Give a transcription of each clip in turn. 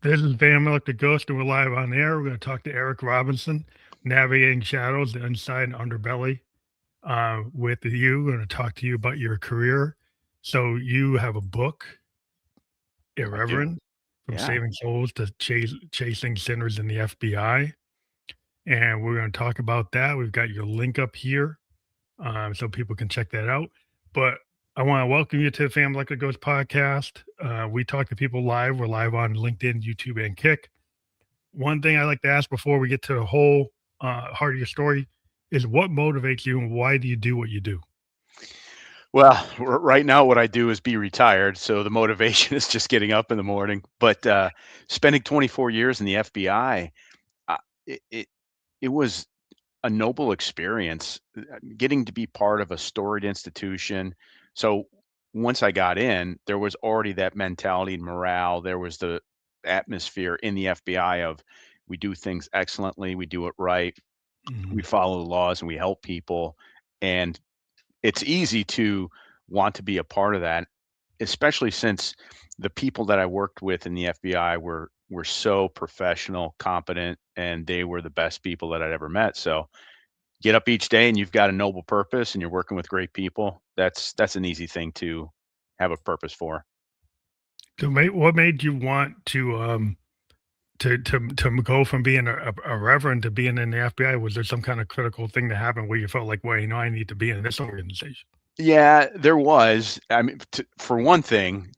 This is Van Miller the Ghost, and we're live on air. We're going to talk to Eric Robinson, Navigating Shadows, the Inside and Underbelly. With you, we're going to talk to you about your career. So you have a book, I do. Irreverent, from Yeah. saving souls to chasing sinners in the FBI. And we're going to talk about that. We've got your link up here, so people can check that out. But I want to welcome you to the Family Like a Ghost podcast. We talk to people live. We're live on LinkedIn, YouTube, and Kick. One thing I like to ask before we get to the whole heart of your story is what motivates you and why do you do what you do? Well, right now, what I do is be retired, so the motivation is just getting up in the morning. But spending 24 years in the FBI, uh, it, it it was a noble experience, getting to be part of a storied institution. So once I got in, there was already that mentality and morale. There was the atmosphere in the FBI of we do things excellently, we do it right, we Mhm. follow the laws, and we help people. And it's easy to want to be a part of that, especially since the people that I worked with in the FBI were so professional, competent, and they were the best people that I'd ever met. So get up each day and you've got a noble purpose and you're working with great people. That's an easy thing to have a purpose for. So, what made you want to go from being a reverend to being in the FBI? Was there some kind of critical thing that happened where you felt like, well, I need to be in this organization? Yeah, there was. I mean, for one thing,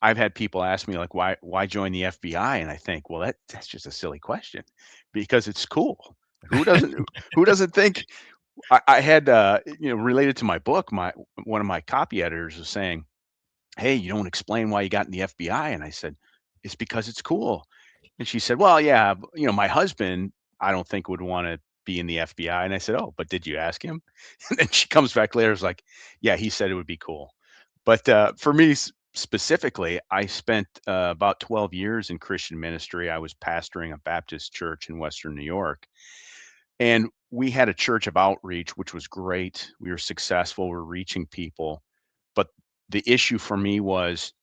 I've had people ask me like, why join the FBI? And I think, well, that's just a silly question because it's cool. Who doesn't who doesn't think I had related to my book, my one of my copy editors was saying, "Hey, you don't explain why you got in the FBI." And I said, "It's because it's cool." And she said, "Well, yeah, my husband, I don't think would want to be in the FBI." And I said, "Oh, but did you ask him?" And then she comes back later, is like, "Yeah, he said it would be cool." But for me specifically, I spent about 12 years in Christian ministry. I was pastoring a Baptist church in Western New York, and we had a church of outreach, which was great. We were successful. We're reaching people. But the issue for me was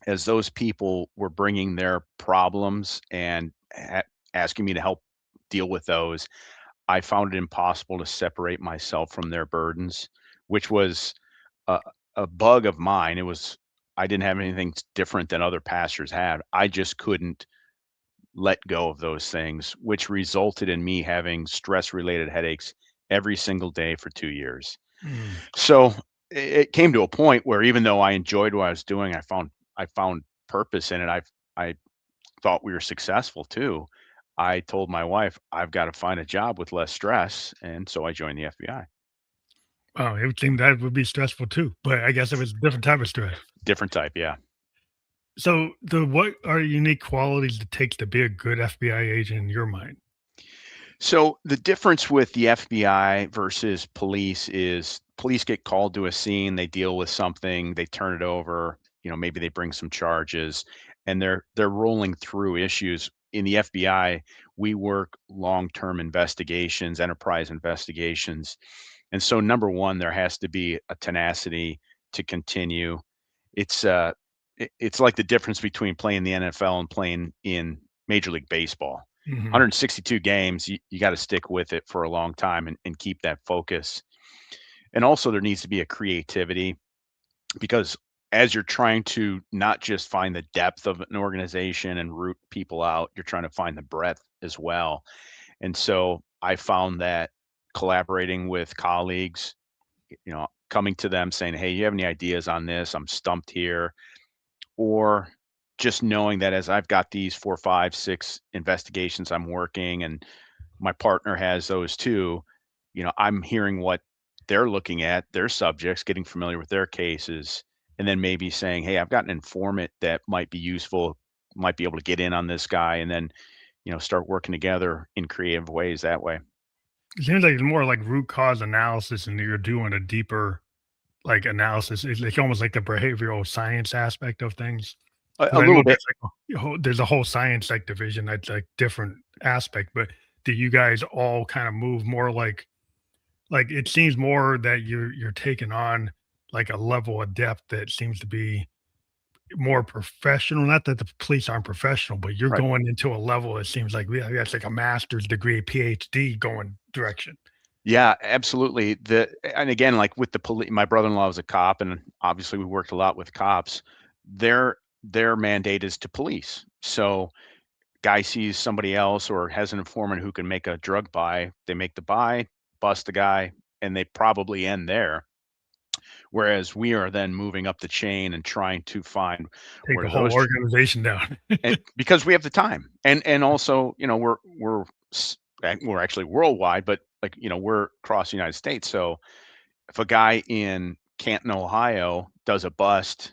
as those people were bringing their problems and asking me to help deal with those, I found it impossible to separate myself from their burdens, which was a, a bug of mine. I didn't have anything different than other pastors had. I just couldn't let go of those things, which resulted in me having stress related headaches every single day for 2 years. Mm. So it came to a point where even though I enjoyed what I was doing, I found purpose in it. I thought we were successful too. I told my wife, I've got to find a job with less stress, and so I joined the FBI. Wow, it would seem that would be stressful too, but I guess it was a different type of stress. Different type, yeah. So, what are unique qualities it takes to be a good FBI agent in your mind? So the difference with the FBI versus police is police get called to a scene, they deal with something, they turn it over, maybe they bring some charges and they're rolling through issues. In the FBI, we work long-term investigations, enterprise investigations. And so number one, there has to be a tenacity to continue. It's it's like the difference between playing the NFL and playing in Major League Baseball. Mhm. 162 games, you got to stick with it for a long time and keep that focus. And also, there needs to be a creativity because as you're trying to not just find the depth of an organization and root people out, you're trying to find the breadth as well. And so I found that collaborating with colleagues, coming to them saying, "Hey, you have any ideas on this? I'm stumped here." Or just knowing that as I've got these 4, 5, 6 investigations I'm working and my partner has those too, I'm hearing what they're looking at, their subjects, getting familiar with their cases, and then maybe saying, "Hey, I've got an informant that might be useful, might be able to get in on this guy," and then, start working together in creative ways that way. It seems like it's more like root cause analysis, and you're doing a deeper like analysis. It's like almost like the behavioral science aspect of things. A Because I know little bit. there's a whole science like division that's like different aspect. But do you guys all kind of move more like it seems more that you're taking on like a level of depth that seems to be more professional. Not that the police aren't professional, but you're Right. going into a level that seems like, yeah, that's like a master's degree, PhD going direction. Yeah, absolutely. And again, like with the police, my brother-in-law was a cop, and obviously we worked a lot with cops. Their mandate is to police. So guy sees somebody else or has an informant who can make a drug buy, they make the buy, bust the guy, and they probably end there. Whereas we are then moving up the chain and trying to find Take where a do whole those organization down. and because we have the time, and also, we're actually worldwide, but like, we're across the United States. So if a guy in Canton, Ohio does a bust,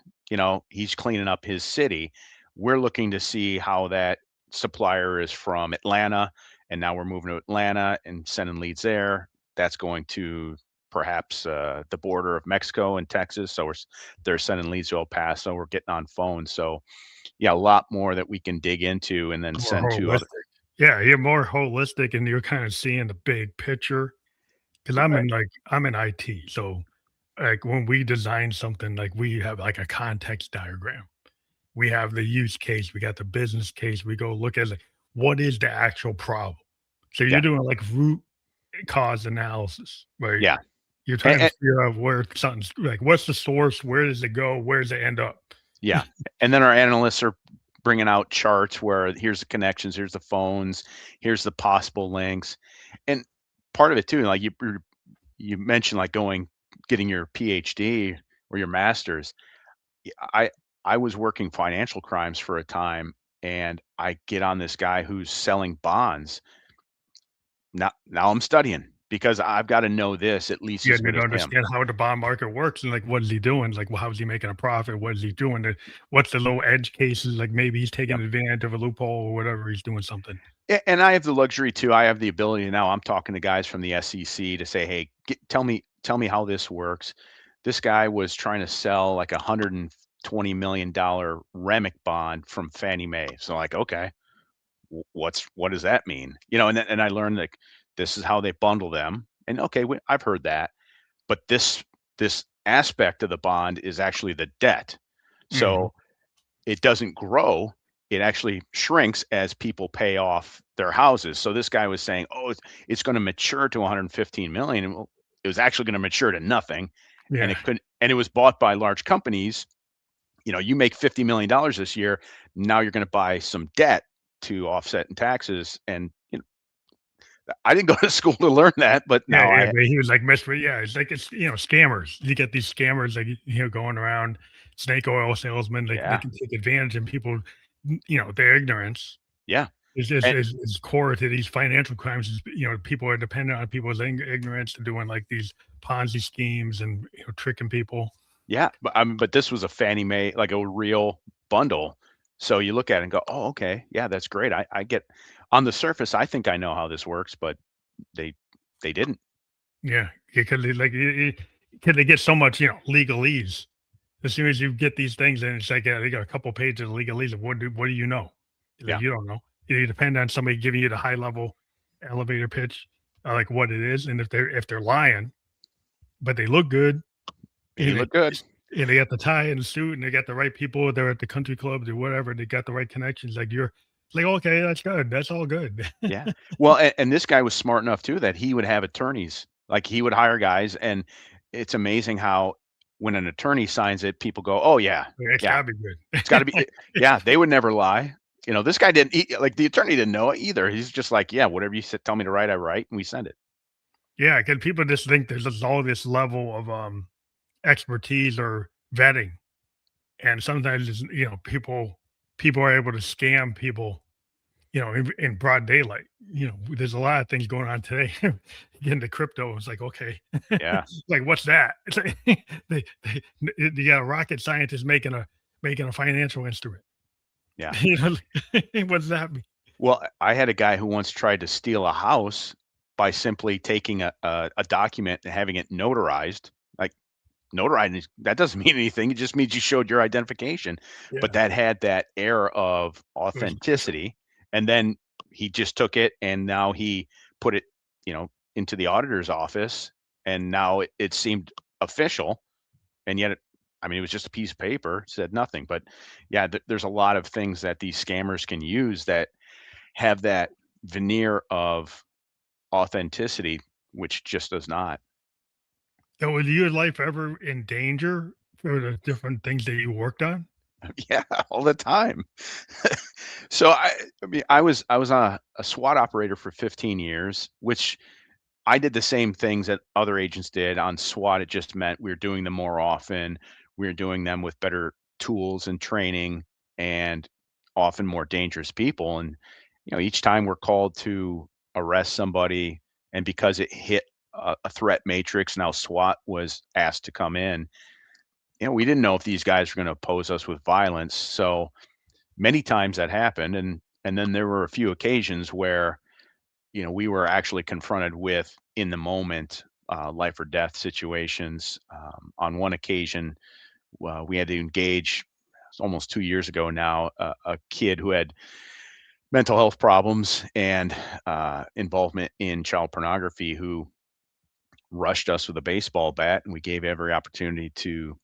he's cleaning up his city. We're looking to see how that supplier is from Atlanta, and now we're moving to Atlanta and sending leads there. That's going to perhaps the border of Mexico and Texas. So they're sending leads to El Paso. We're getting on phones. So yeah, a lot more that we can dig into and then More send to other. holistic. Yeah, you're more holistic and you're kind of seeing the big picture. Because Right. I'm in IT, so like when we design something, like we have like a context diagram. We have the use case, we got the business case. We go look at like what is the actual problem. So you're Yeah. doing like root cause analysis, right? Yeah. You're And, trying to figure out where something's like what's the source, where does it go, where does it end up? Yeah, and then our analysts are bringing out charts where here's the connections, here's the phones, here's the possible links, and part of it too, like you mentioned, like getting your PhD or your master's. I I was working financial crimes for a time, and I get on this guy who's selling bonds. Now I'm studying because I've got to know this at least You as need good to as him. understand how the bond market works and like what is he doing? Like, well, how is he making a profit? What is he doing? What's the low edge cases? Like maybe he's taking Yep. advantage of a loophole or whatever. He's doing something. And I have the luxury too. I have the ability now. I'm talking to guys from the SEC to say, "Hey, tell me how this works." This guy was trying to sell like $120 million Remick bond from Fannie Mae. So like, okay, what does that mean? And I learned like this is how they bundle them. And okay, I've heard that, but this aspect of the bond is actually the debt. Mhm. So it doesn't grow, it actually shrinks as people pay off their houses. So this guy was saying, "Oh, it's going to mature to 115 million." And well, it was actually going to mature to nothing, and Yeah. it was bought by large companies. You make $50 million this year. Now you're going to buy some debt to offset in taxes, and I didn't go to school to learn that, but Yeah, now yeah, I but he was like messed with yeah, it's like it's scammers. You get these scammers like going around snake oil salesmen, like they yeah, can take advantage and people their ignorance yeah, is and is core to these financial crimes. People are dependent on people's ignorance to doing like these Ponzi schemes and tricking people. yeah, but this was a Fannie Mae, like a real bundle. So you look at it and go, "Oh, okay, yeah, that's great." I get on the surface, I think I know how this works, but they they didn't. Yeah, because because they get so much legalese. As soon as you get these things, and it's like they got a couple pages of legalese. What do you know? Like Yeah, you don't know. You depend on somebody giving you the high level elevator pitch, like what it is, and if they're lying, but they look good, they and look good. they got the tie and the suit, and they got the right people. They're at the country clubs or whatever. They got the right connections. Like you're like okay, that's good. That's all good. Yeah. Well, and this guy was smart enough too that he would have attorneys. Like he would hire guys, and it's amazing how when an attorney signs it, people go, "Oh yeah, It's yeah, gotta be it's got to good. be." Yeah, they would never lie. This guy didn't. Like the attorney didn't know it either. He's just like, "Yeah, whatever you tell me to write, I write," and we send it. Yeah, because people just think there's just all this level of expertise or vetting. And sometimes it's, people are able to scam people, in broad daylight. There's a lot of things going on today. Getting to crypto, it's like, okay, Yeah, like what's that? It's like you got a rocket scientist making a financial instrument. yeah. You know, what does that mean? Well, I had a guy who once tried to steal a house by simply taking a document and having it notarized. Like notarized, that doesn't mean anything. It just means you showed your identification, but Yeah, that had that air of it was official. authenticity. And then he just took it and now he put it, into the auditor's office, and now it seemed official. And yet, I mean, it was just a piece of paper, said nothing. But yeah, there's a lot of things that these scammers can use that have that veneer of authenticity, which just does not. So was your life ever in danger for the different things that you worked on? Yeah, all the time. So I mean, I was a SWAT operator for 15 years, which I did the same things that other agents did on SWAT. It just meant we were doing them more often. We were doing them with better tools and training and often more dangerous people. And, each time we're called to arrest somebody, and because it hit a threat matrix, now SWAT was asked to come in. We didn't know if these guys were going to oppose us with violence. So many times that happened. And then there were a few occasions where we were actually confronted with in the moment life or death situations. On one occasion, we had to engage. It's almost 2 years ago now. A kid who had mental health problems and involvement in child pornography, who rushed us with a baseball bat, and we gave every opportunity to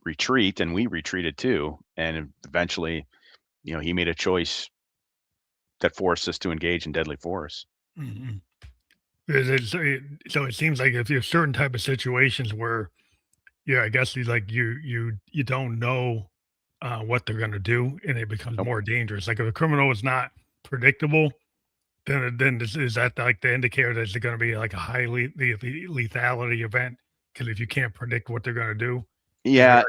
retreat, and we retreated too. And eventually, he made a choice that forced us to engage in deadly force. Mhm. So it seems like if there's certain type of situations where, yeah, I guess you don't know what they're gonna do, and it becomes Nope. more dangerous. Like if a criminal is not predictable, then is that like the indicator that it's gonna be like a highly lethality event? Because if you can't predict what they're gonna do, is there Yeah,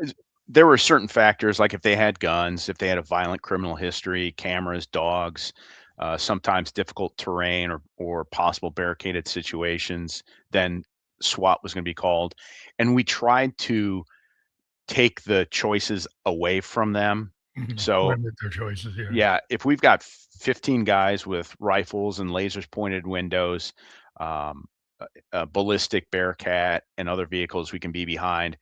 there were certain factors, like if they had guns, if they had a violent criminal history, cameras, dogs, sometimes difficult terrain or possible barricaded situations, then SWAT was going to be called. And we tried to take the choices away from them. So limit their choices? Yeah. yeah, if we've got 15 guys with rifles and lasers pointed windows, um, a ballistic Bearcat and other vehicles we can be behind,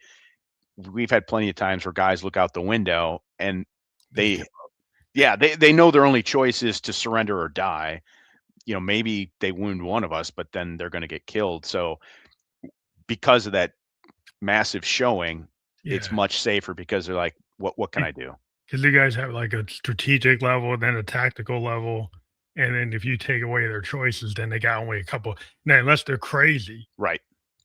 we've had plenty of times where guys look out the window and Just they they know their only choice is to surrender or die. Maybe they wound one of us, but then they're gonna get killed. So, because of that massive showing, it's yeah. much safer because they're like, "What can I do?" Because you guys have like a strategic level, then a tactical level, and then if you take away their choices, then they got only a couple. Now, unless they're crazy, Right,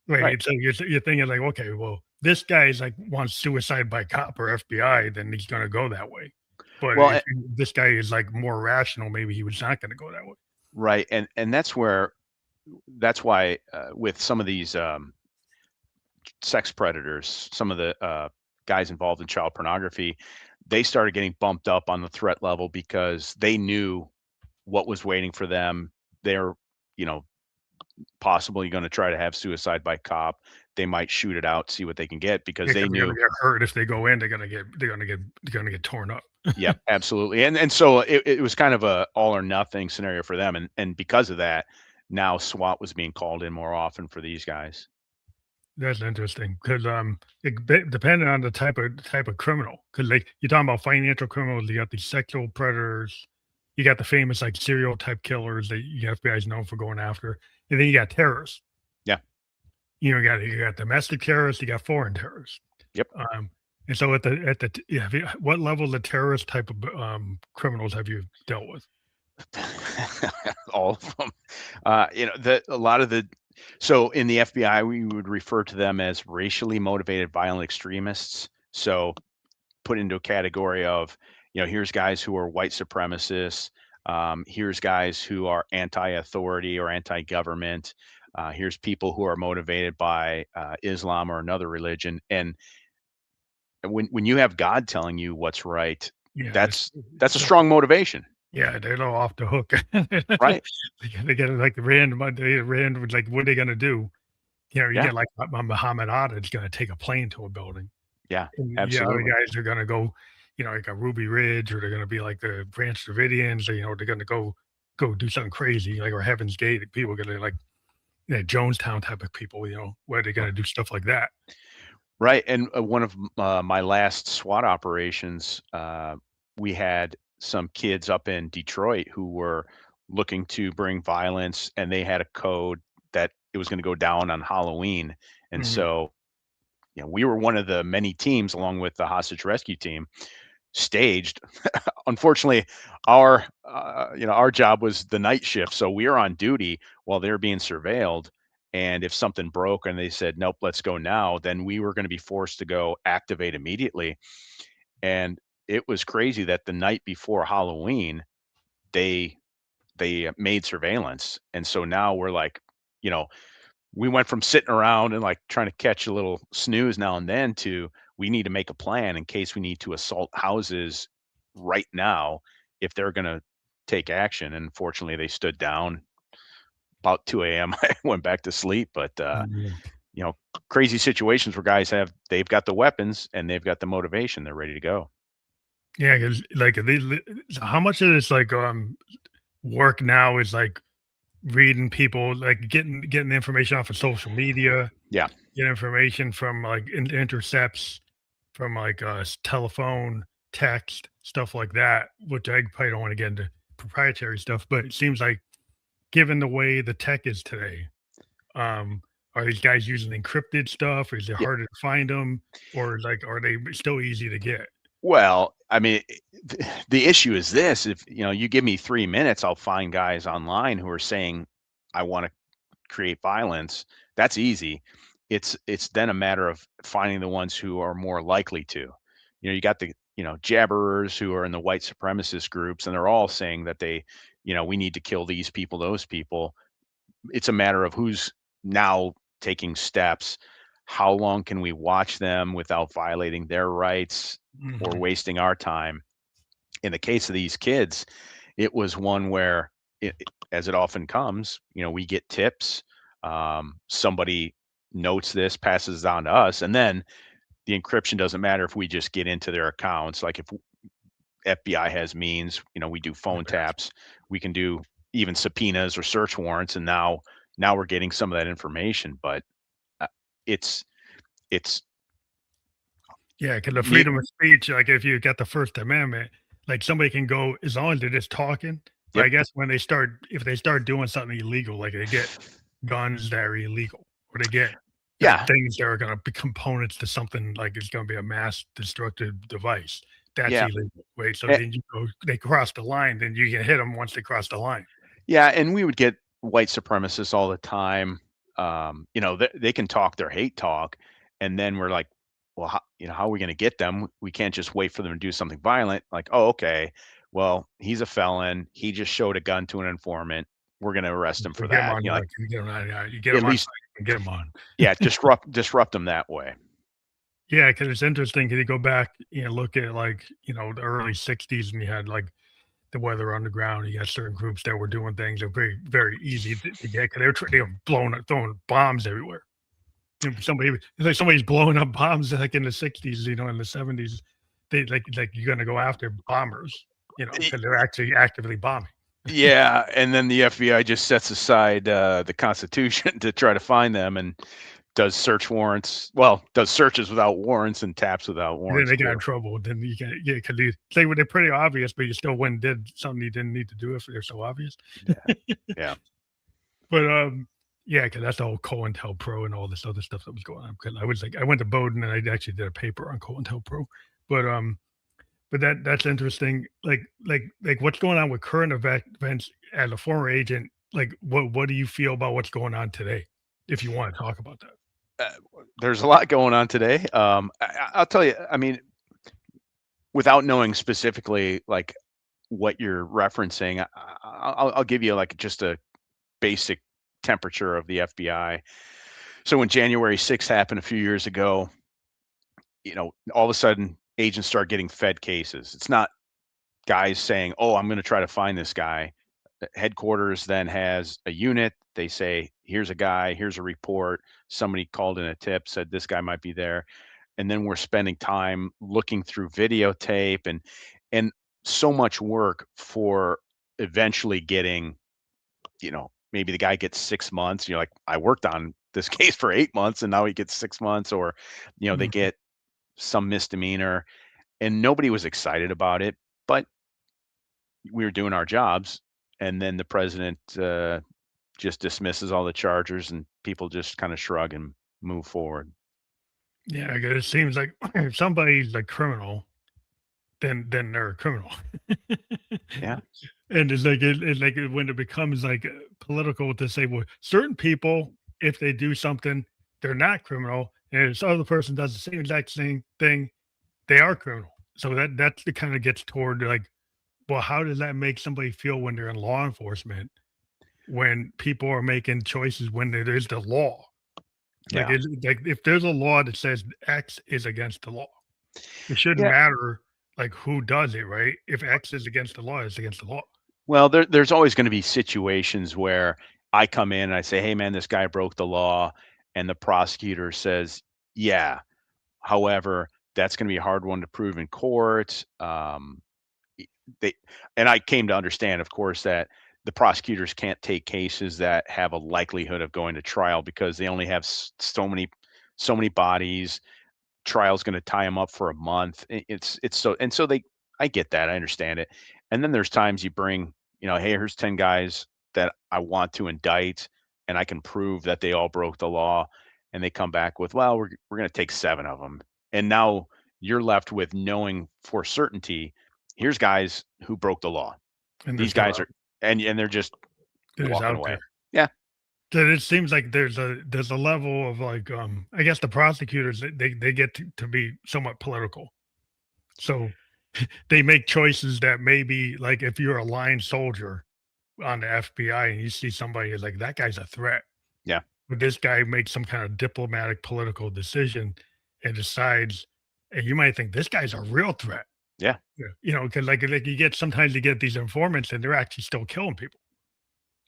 right. right? So you're thinking like, okay, well, this guy's like wants suicide by cop or FBI, then he's gonna go that way. But Well, if this guy is like more rational, maybe he was not gonna go that way. right, and that's why, with some of these, sex predators, some of the, guys involved in child pornography, they started getting bumped up on the threat level because they knew what was waiting for them. They're, you know, possibly gonna try to have suicide by cop. They might shoot it out, see what they can get because Yeah, they because they're knew. gonna get hurt if they go in. They're gonna get torn up. Yep, absolutely. And so it was kind of a all or nothing scenario for them. And because of that, now SWAT was being called in more often for these guys. That's interesting because depending on the type of criminal, because like you're talking about financial criminals, you got these sexual predators, you got the famous like serial type killers that FBI is known for going after, and then you got terrorists. Yeah. You got domestic terrorists, you got foreign terrorists. Yep. Um, and so what level of terrorist type of criminals have you dealt with? All of them. A lot of the so in the FBI, we would refer to them as racially motivated violent extremists. So put into a category of, here's guys who are white supremacists. Here's guys who are anti-authority or anti-government. Here's people who are motivated by Islam or another religion. And when you have God telling you what's right, Yeah, that's a strong motivation, yeah, they're no off the hook. right? They get like random, like, what are they gonna do? You Yeah, get like Muhammad Ali is gonna take a plane to a building, yeah, and other absolutely. guys are gonna go, like a Ruby Ridge, or they're gonna be like the Branch Davidians, or, they're gonna go do something crazy, like, or Heaven's Gate. People are gonna like, Jonestown type of people, where they're gonna do stuff like that. Right, and, one of my last SWAT operations, we had some kids up in Detroit who were looking to bring violence, and they had a code that it was gonna go down on Halloween, and Mhm. so we were one of the many teams along with the hostage rescue team staged. Unfortunately, our job was the night shift, so we were on duty while they were being surveilled. And if something broke and they said, "Nope, let's go now," then we were going to be forced to go activate immediately. And it was crazy that the night before Halloween, they they made surveillance, and so now we're like, you know, we went from sitting around and like trying to catch a little snooze now and then to we need to make a plan in case we need to assault houses right now if they're going to take action. And fortunately, they stood down about 2 a.m. I went back to sleep, but Yeah. you know, crazy situations where they've got the weapons and they've got the motivation, they're ready to go. Yeah, 'cause, like, how much of this, like, work now is, like, reading people, like, getting information off of social media, Yeah, get information from, like, intercepts from, like, telephone, text, stuff like that, which I probably don't wanna get into proprietary stuff, but it seems like given the way the tech is today, um, are these guys using encrypted stuff? Is it yeah. harder to find them? Or, like, are they still easy to get? Well, I mean, the issue is this: if you give me 3 minutes, I'll find guys online who are saying, "I want to create violence." That's easy. It's then a matter of finding the ones who are more likely to. You got the jabberers who are in the white supremacist groups, and they're all saying that we need to kill these people, those people. It's a matter of who's now taking steps. How long can we watch them without violating their rights or Mhm. wasting our time? In the case of these kids, it was one where, as it often comes, we get tips. Somebody notes this, passes it on to us, and then the encryption doesn't matter if we just get into their accounts. Like if FBI has means, we do phone taps, we can do even subpoenas or search warrants, and now we're getting some of that information. But uh, it's it's Yeah, because the neat. freedom of speech, like, if you get the First Amendment, like, somebody can go as long as they're just talking, but Yep. I guess when they start if they start doing something illegal, like, they get guns that are illegal, or they get, like, Yeah. things that are gonna be components to something, like, it's gonna be a mass destructive device, that's Yeah. illegal, right? So eh, then they cross the line, then you can hit them once they cross the line. Yeah, and we would get white supremacists all the time. They can talk their hate talk, and then we're like, well, how are we going to get them? We can't just wait for them to do something violent. Like, oh, okay, well, he's a felon. He just showed a gun to an informant. We're going to arrest him You for get them that. on, Like you get them on, you get at them on least, site and get them on. yeah, disrupt them that way. Yeah, because it's interesting. Because you go back, look at, like, the early '60s, and you had, like, the Weather Underground. You got certain groups that were doing things that were very, very easy to get because they were blowing up, throwing bombs everywhere. It's like somebody's blowing up bombs like in the '60s, in the '70s. They like you're gonna go after bombers, Y- because they're actually actively bombing. Yeah, and then the FBI just sets aside the Constitution to try to find them and does search warrants. Well, does searches without warrants and taps without And then warrants they got in too. trouble. Then you can, yeah, because they're pretty obvious, but you still went and did something you didn't need to do if they're so obvious. Yeah, yeah. But, yeah, because that's the whole COINTELPRO and all this other stuff that was going on. 'Cause I was like, I went to Bowdoin and I actually did a paper on COINTELPRO. But, that's interesting. Like what's going on with current events as a former agent? Like, what do you feel about what's going on today? If you want to talk about that. Uh, there's a lot going on today. I'll tell you. I mean, without knowing specifically like what you're referencing, I'll give you like just a basic temperature of the FBI. So when January 6th happened a few years ago, all of a sudden agents start getting fed cases. It's not guys saying, "Oh, I'm going to try to find this guy." Headquarters then has a unit. They say, "Here's a guy. Here's a report. Somebody called in a tip, said this guy might be there." And then we're spending time looking through videotape and so much work for eventually getting, maybe the guy gets 6 months. You're like, I worked on this case for 8 months and now he gets 6 months, or they Mhm. get some misdemeanor, and nobody was excited about it, but we were doing our jobs. And then the president just dismisses all the charges and people just kind of shrug and move forward. Yeah, 'cause it seems like if somebody's a criminal, then they're a criminal. Yeah. And it's like when it becomes like political to say, well, certain people, if they do something, they're not criminal, and if some other person does the same exact same thing, they are criminal. So that's the kind of gets toward like, well, how does that make somebody feel when they're in law enforcement when people are making choices when there is the law? Like, Yeah. like if there's a law that says X is against the law, it shouldn't Yeah. matter like who does it, right? If X is against the law, it's against the law. Well, there's always going to be situations where I come in and I say, "Hey, man, this guy broke the law," and the prosecutor says, "Yeah, however, that's going to be a hard one to prove in court." E- they and I came to understand, of course, that the prosecutors can't take cases that have a likelihood of going to trial because they only have so many bodies. Trial's gonna tie them up for a month. It's so and so they I get that, I understand it. And then there's times you bring, "Hey, here's 10 guys that I want to indict, and I can prove that they all broke the law," and they come back with, "Well, we're gonna take 7 of them." And now you're left with knowing for certainty, here's guys who broke the law. And they're These still guys out. are and they're just They're just walking out away. there. Yeah, So it seems like there's a level of like I guess the prosecutors they get to be somewhat political. So they make choices that maybe like if you're a line soldier on the FBI and you see somebody who's like that guy's a threat, yeah, but this guy makes some kind of diplomatic political decision and decides, and you might think this guy's a real threat. yeah. Yeah. You know, because like you get sometimes you get these informants and they're actually still killing people,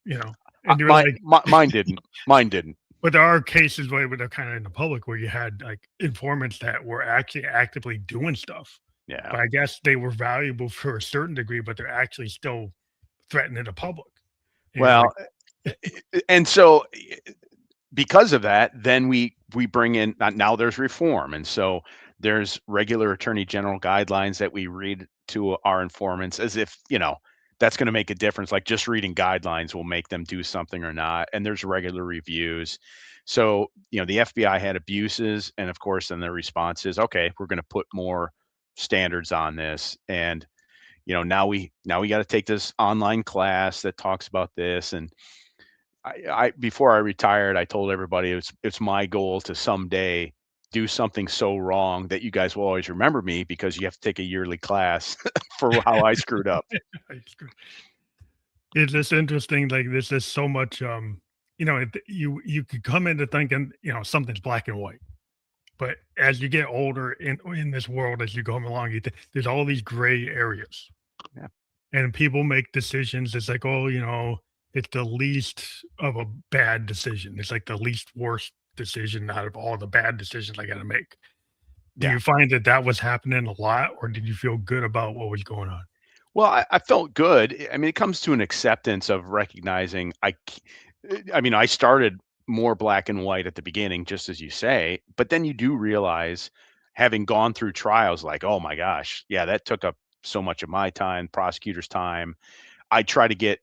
you know, and you're like, Mine didn't. Mine didn't. but there are cases where they're kind of in the public where you had like informants that were actually actively doing stuff. Yeah. But I guess they were valuable for a certain degree, but they're actually still threatening the public. And you're like, Well, and so because of that, then we bring in now there's reform, and so there's regular attorney general guidelines that we read to our informants as if that's going to make a difference. Like just reading guidelines will make them do something or not. And there's regular reviews. So the FBI had abuses, and of course, then their response is, okay, we're going to put more standards on this, and now we got to take this online class that talks about this. And I before I retired, I told everybody it's my goal to someday do something so wrong that you guys will always remember me because you have to take a yearly class for how I screwed up. it's just interesting. Like there's just so much, you could come into thinking, something's black and white. But as you get older in this world, as you go along, there's all these gray areas, Yeah. and people make decisions. It's like, oh, it's the least of a bad decision. It's like the least worst decision out of all the bad decisions I got to make. Do Yeah. you find that that was happening a lot, or did you feel good about what was going on? Well, I felt good. I mean, it comes to an acceptance of recognizing I mean, I started more black and white at the beginning, just as you say, but then you do realize, having gone through trials, like, oh my gosh, yeah, that took up so much of my time, prosecutor's time. I try to get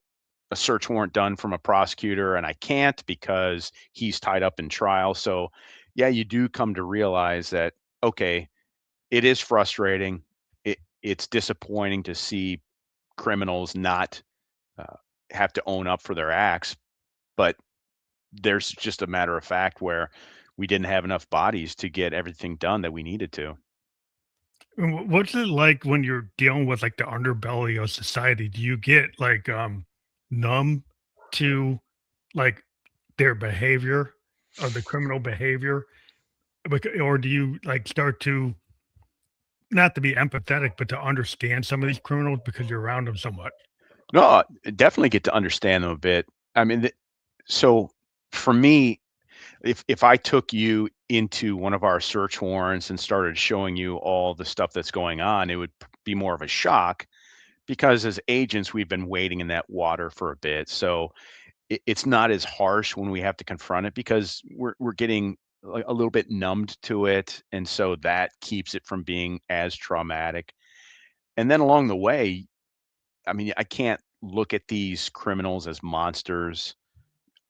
a search warrant done from a prosecutor and I can't because he's tied up in trial. So, yeah, you do come to realize that, okay, it is frustrating. It's disappointing to see criminals not uh, have to own up for their acts, but there's just a matter of fact where we didn't have enough bodies to get everything done that we needed to. And what's it like when you're dealing with like the underbelly of society? Do you get like numb to like their behavior of the criminal behavior? Or do you like start to not to be empathetic, but to understand some of these criminals because you're around them so much? No, definitely get to understand them a bit. I mean, so for me, if I took you into one of our search warrants and started showing you all the stuff that's going on, it would be more of a shock because as agents, we've been wading in that water for a bit. So it's not as harsh when we have to confront it because we're getting like a little bit numbed to it, and so that keeps it from being as traumatic. And then along the way, I mean, I can't look at these criminals as monsters.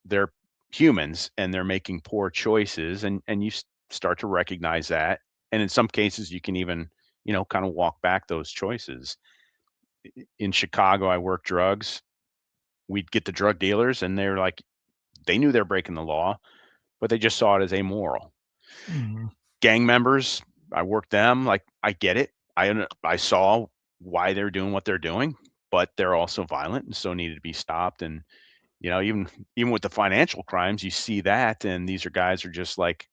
They're humans and they're making poor choices, and start to recognize that. And in some cases, you can even, kind of walk back those choices. In Chicago, I worked drugs. We'd get the drug dealers, and they're like, they knew they're breaking the law, but they just saw it as amoral. Mhm. Gang members, I worked them. Like, I get it. I saw why they're doing what they're doing, but they're also violent and so needed to be stopped. And even with the financial crimes, you see that, and these are guys are just like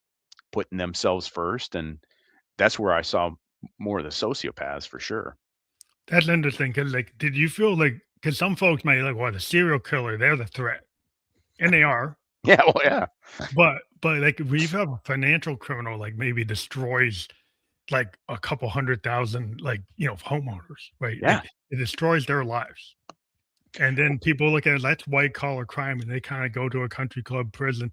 putting themselves first, and that's where I saw more of the sociopaths for sure. That's interesting because, like, did you feel like because some folks might like, "Well, the serial killer, they're the threat," and they are, Yeah, well, yeah, but, like, if you have a financial criminal, like, maybe destroys, like, a couple 100,000, like, homeowners, right? yeah, Like, it destroys their lives, and then people look at it, that's white collar crime, and they kinda go to a country club prison,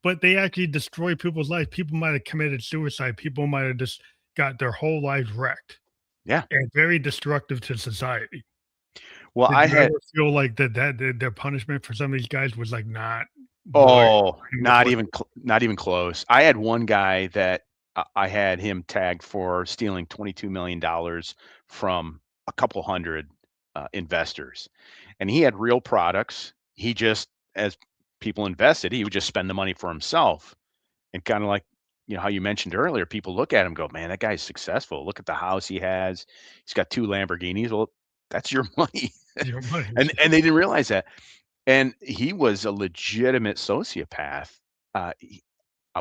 but they actually destroy people's lives. People might have committed suicide, people might have just got their whole lives wrecked, yeah. and very destructive to society. Well, Did I you had ever feel like their punishment for some of these guys was, like, not really oh, in with what not even close. I had one guy that I had him tagged for stealing $22 million from a couple hundred investors, and he had real products. He just, as people invested, he would just spend the money for himself. And kind of like, how you mentioned earlier, people look at him, and go, man, that guy's successful. Look at the house he has. He's got two Lamborghinis. Well, that's your money. your money. And they didn't realize that. And he was a legitimate sociopath.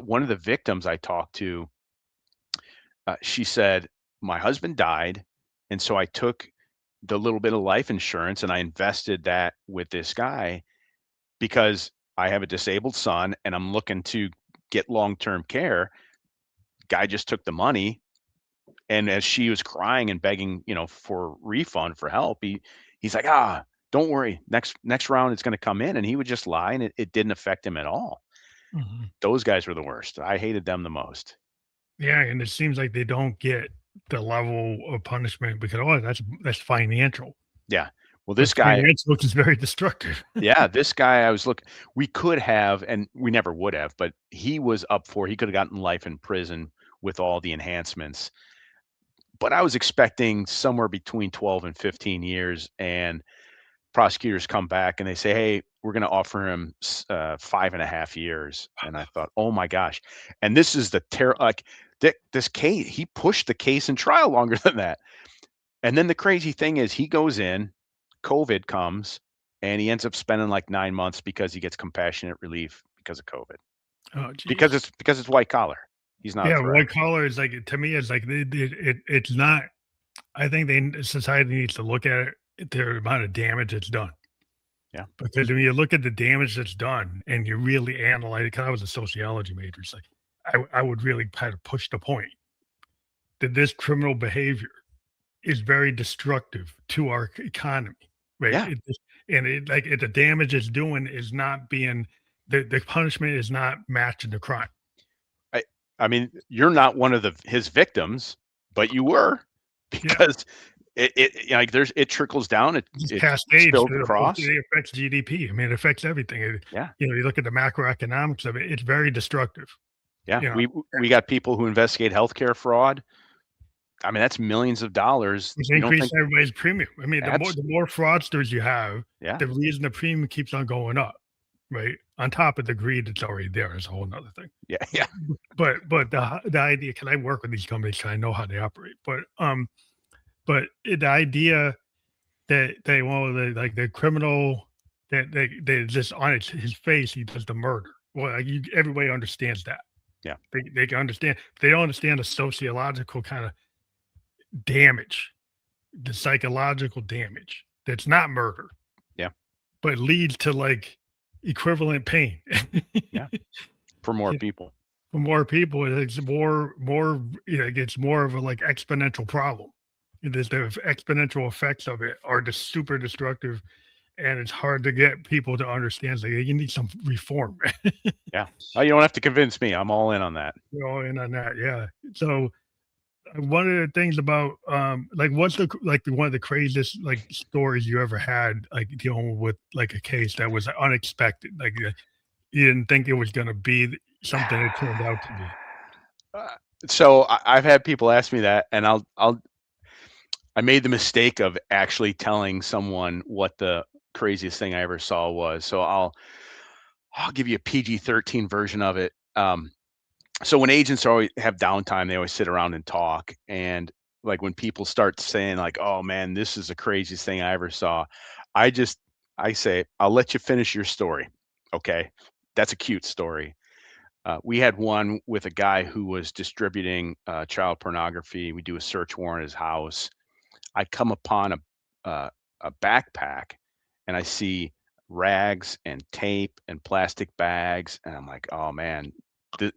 One of the victims I talked to, she said, my husband died. And so I took the little bit of life insurance and I invested that with this guy because I have a disabled son and I'm looking to get long-term care. Guy just took the money, and as she was crying and begging, for refund, for help, he's like, don't worry, next round it's going to come in, and he would just lie, and it didn't affect him at all. Mhm. Those guys were the worst. I hated them the most. Yeah, and it seems like they don't get the level of punishment because, "Oh, that's financial," Yeah. Well, but this guy, financial is very destructive. yeah, this guy, I was looking. We could have, and we never would have, but he was up for. He could have gotten life in prison with all the enhancements. But I was expecting somewhere between 12 and 15 years, and prosecutors come back and they say, "Hey, we're going to offer him 5.5 years." And I thought, "Oh my gosh!" And this is the terror. Like, this case, he pushed the case in trial longer than that. And then the crazy thing is, he goes in, COVID comes, and he ends up spending like 9 months because he gets compassionate relief because of COVID. Oh, Because jeez. it's white collar. He's not a Yeah, threat. white collar is like to me, it's like it's not. I think society needs to look at it, the amount of damage it's done. Yeah, Because when you look at the damage that's done and you really analyze it, because I was a sociology major, it's like I would really kind of push the point that this criminal behavior is very destructive to our economy, right? yeah. The damage it's doing is not being the punishment is not matching the crime. I I mean, you're not one of his victims, but you were Yeah, because like there's it trickles down, just it cascades spills through the whole across. thing. It affects GDP. I mean, it affects everything. Yeah, You look at the macroeconomics of it; it's very destructive. yeah. You know, We got people who investigate healthcare fraud. I mean, that's millions of dollars. which You don't increase think everybody's premium. I mean, abs the more fraudsters you have, yeah, the reason the premium keeps on going up, right? On top of the greed that's already there is a whole nother thing. yeah, yeah, But the idea, can I work with these companies? Can I know how they operate? The idea that they well, like the criminal that they just on his face he does the murder. Well, like everybody understands that. yeah, They can understand. They don't understand the sociological kind of damage, the psychological damage that's not murder, yeah, but leads to like equivalent pain. yeah, for more people. For more people, it's it gets more of a like exponential problem. The exponential effects of it are just super destructive, and it's hard to get people to understand. Like you need some reform, Yeah. Oh, you don't have to convince me. I'm all in on that. in on that. Yeah. So one of the things about like what's one of the craziest like stories you ever had like dealing with like a case that was unexpected, like you didn't think it was going to be something it turned out to be. Uh, so I've had people ask me that, and I made the mistake of actually telling someone what the craziest thing I ever saw was. So I'll give you a PG-13 version of it. So when agents always have downtime, they always sit around and talk. And like when people start saying like, "Oh man, this is the craziest thing I ever saw," I just I say, "I'll let you finish your story." Okay, that's a cute story. We had one with a guy who was distributing child pornography. We do a search warrant at his house. I come upon uh, a backpack, and I see rags and tape and plastic bags, and I'm like, "Oh man,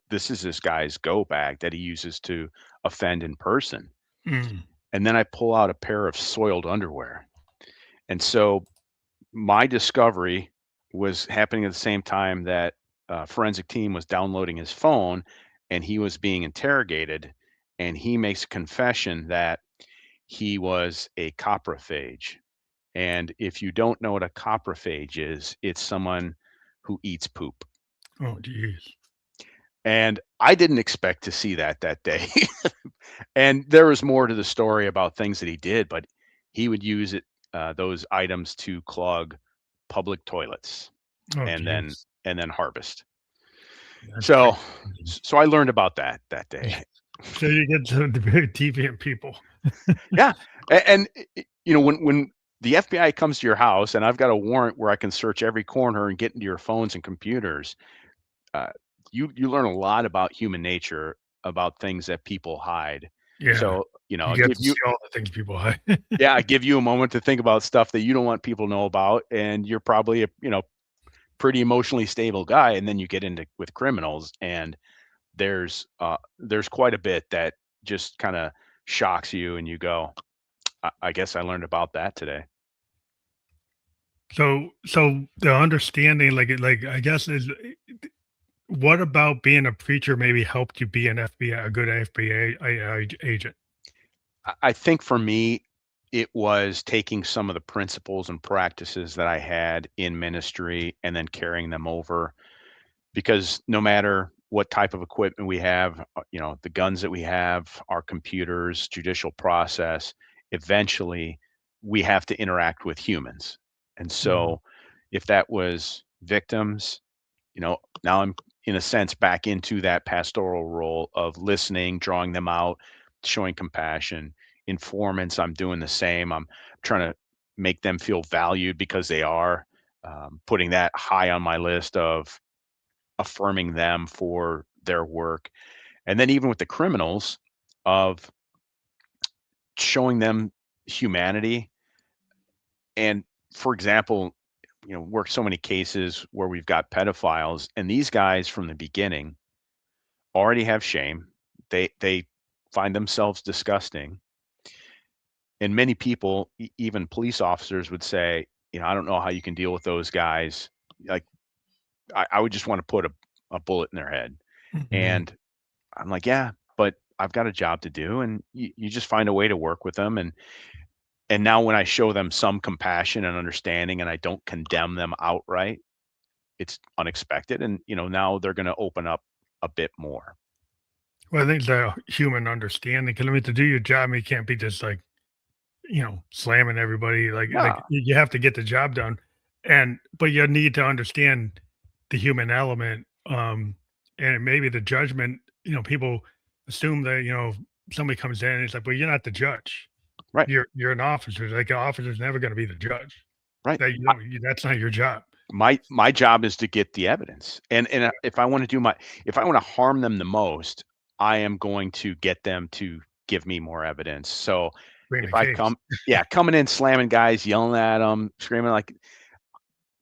this is this guy's go bag that he uses to offend in person." Mm. And then I pull out a pair of soiled underwear, and so my discovery was happening at the same time that forensic team was downloading his phone, and he was being interrogated, and he makes a confession that he was a coprophage. And if you don't know what a coprophage is, it's someone who eats poop. Oh, geez. And I didn't expect to see that day. And there was more to the story about things that he did, but he would use those items to clog public toilets Oh, and then geez. harvest. That's So, pretty crazy. so I learned about that day. So you get to the very deviant people. Yeah, and you know when the FBI comes to your house and I've got a warrant where I can search every corner and get into your phones and computers, uh, you learn a lot about human nature, about things that people hide. Yeah. So You I get give to you see all the things people hide. yeah, I give you a moment to think about stuff that you don't want people to know about, and you're probably a pretty emotionally stable guy, and then you get into with criminals, and there's quite a bit that just kind of shocks you, and you go, I guess I learned about that today. So the understanding, like I guess is what about being a preacher maybe helped you be an FBI, a good FBI agent? I think for me, it was taking some of the principles and practices that I had in ministry and then carrying them over, because no matter what type of equipment we have, the guns that we have, our computers, judicial process, eventually we have to interact with humans. And Mhm. so if that was victims, now I'm in a sense back into that pastoral role of listening, drawing them out, showing compassion. Informants, I'm doing the same. I'm trying to make them feel valued because they are, putting that high on my list of affirming them for their work. And then even with the criminals, of showing them humanity. And for example, work so many cases where we've got pedophiles, and these guys from the beginning already have shame. They find themselves disgusting. And many people, even police officers, would say, I don't know how you can deal with those guys. Like, I would just want to put a bullet in their head. Mhm. And I'm like, yeah, but I've got a job to do. And you just find a way to work with them. And now when I show them some compassion and understanding and I don't condemn them outright, it's unexpected. And, now they're going to open up a bit more. Well, I think the human understanding, because I mean, to do your job, you can't be just like, slamming everybody. Like No, you have to get the job done, but you need to understand the human element, and maybe the judgment. People assume that somebody comes in and it's like, well, you're not the judge. right, You're an officer. Like an officer's never going to be the judge. right. That you don't. That's not your job. My job is to get the evidence, and if I want to if I want to harm them the most, I am going to get them to give me more evidence. So Bring if the I case. coming in slamming guys, yelling at them, screaming, like,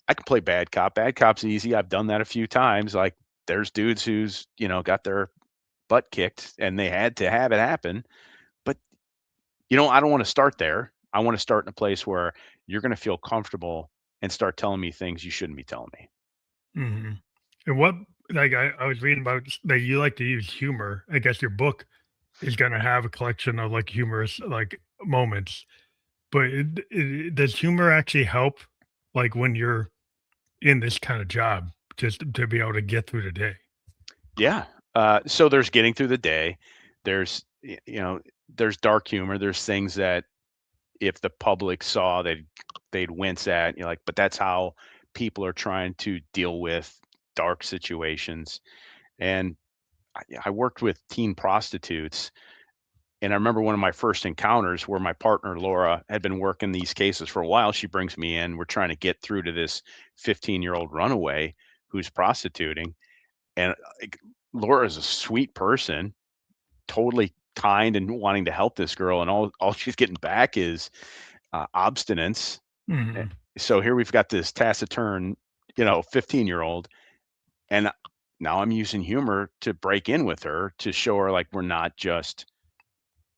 I can play bad cop. Bad cop's easy. I've done that a few times. Like, there's dudes who's got their butt kicked and they had to have it happen. But I don't want to start there. I want to start in a place where you're going to feel comfortable and start telling me things you shouldn't be telling me. Hmm. And what, like, I was reading about that you like to use humor. I guess your book is going to have a collection of like humorous like moments. But does humor actually help, like, when you're in this kind of job, just to be able to get through the day? Yeah. So there's getting through the day. There's there's dark humor. There's things that if the public saw, they'd wince at. Like, but that's how people are trying to deal with dark situations. And I worked with teen prostitutes, and I remember one of my first encounters where my partner Laura had been working these cases for a while. She brings me in. We're trying to get through to this 15-year-old runaway who's prostituting, and like, Laura is a sweet person, totally kind and wanting to help this girl, and all she's getting back is obstinance. Eh, Mhm. So here we've got this taciturn, 15-year-old, and now I'm using humor to break in with her to show her like we're not just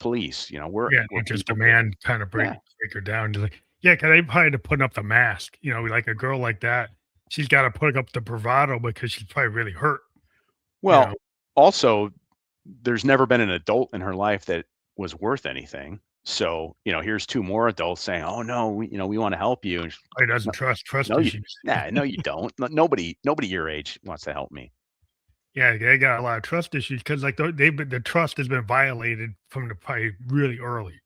police. Yeah, We're not just a people too. man kinda Yeah. break her down to like yeah, 'cause they probably had to put up the mask, like a girl like that, she's gotta put up the bravado because she's probably really hurt, you Well, know? also, there's never been an adult in her life that was worth anything. So, here's two more adults saying, "Oh no, we want to help you." And Probably doesn't no, trust no, you, issues. nah, no, you don't. Nobody your age wants to help me. Yeah, they got a lot of trust issues because like, the trust has been violated from the probably really early.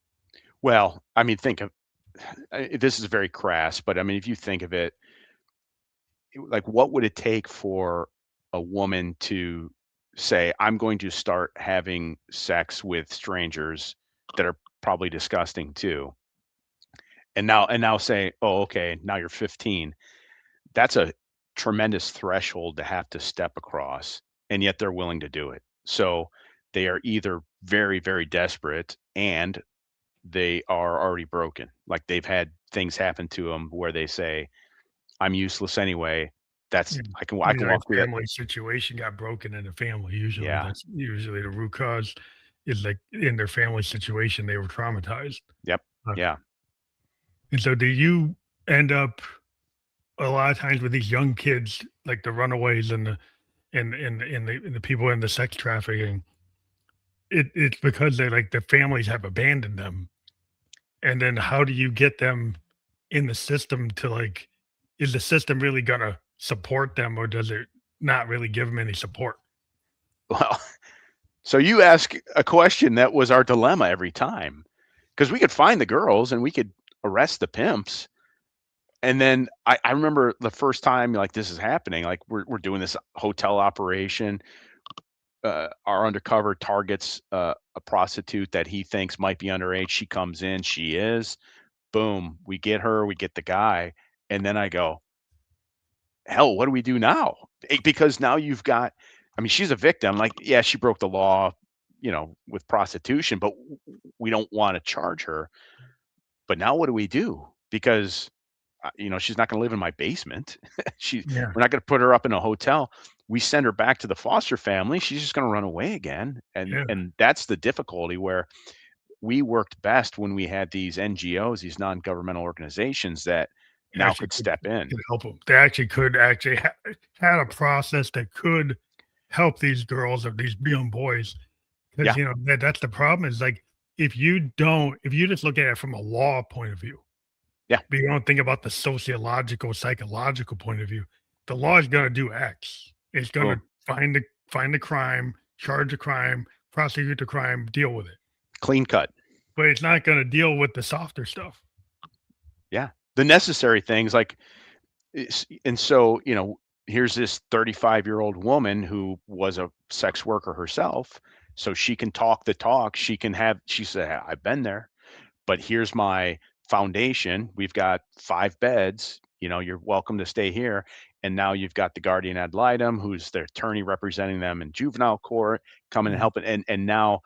Well, I mean, think of this is very crass, but I mean, if you think of it, like, what would it take for a woman to say, "I'm going to start having sex with strangers that are probably disgusting too," and now say, "Oh, okay, now you're 15." That's a tremendous threshold to have to step across, and yet they're willing to do it. So they are either very, very desperate and they are already broken. Like they've had things happen to them where they say, "I'm useless anyway." That's Yeah. I can Either a walk through that. family situation got broken in the family, usually, Yeah. that's usually the root cause is, like, in their family situation, they were traumatized. Yep. Uh, Yeah. and so do you end up a lot of times with these young kids, like the runaways and the people in the sex trafficking, it's because they're, like, the families have abandoned them, and then how do you get them in the system to, like is the system really gonna support them, or does it not really give them any support? Well, so you ask a question that was our dilemma every time, because we could find the girls and we could arrest the pimps. And then I remember the first time like this is happening, like we're doing this hotel operation. Our undercover targets a prostitute that he thinks might be underage. She comes in, she is. Boom, we get her, we get the guy, and then I go, hell, what do we do now? Because now you've got, I mean, she's a victim. Like, yeah, she broke the law, with prostitution, but we don't want to charge her. But now what do we do? Because she's not going to live in my basement. Yeah, We're not going to put her up in a hotel. We send her back to the foster family. She's just going to run away again, and yeah. and that's the difficulty where we worked best when we had these NGOs, these non-governmental organizations that now Actually could step in. could help them. They actually could actually had a process that could help these girls or these young boys because Yeah, that's the problem is like if you just look at it from a law point of view, yeah, but you don't think about the sociological, psychological point of view, the law is going to do X. It's going to boom, find the crime, charge the crime, prosecute the crime, deal with it. clean cut. But it's not going to deal with the softer stuff. Yeah, the necessary things like, and so here's this 35-year-old woman who was a sex worker herself, so she can talk the talk. She said, "I've been there." But here's my foundation. We've got 5 beds, you're welcome to stay here. And now you've got the guardian ad litem, who's their attorney representing them in juvenile court, coming and Mm, helping. And now,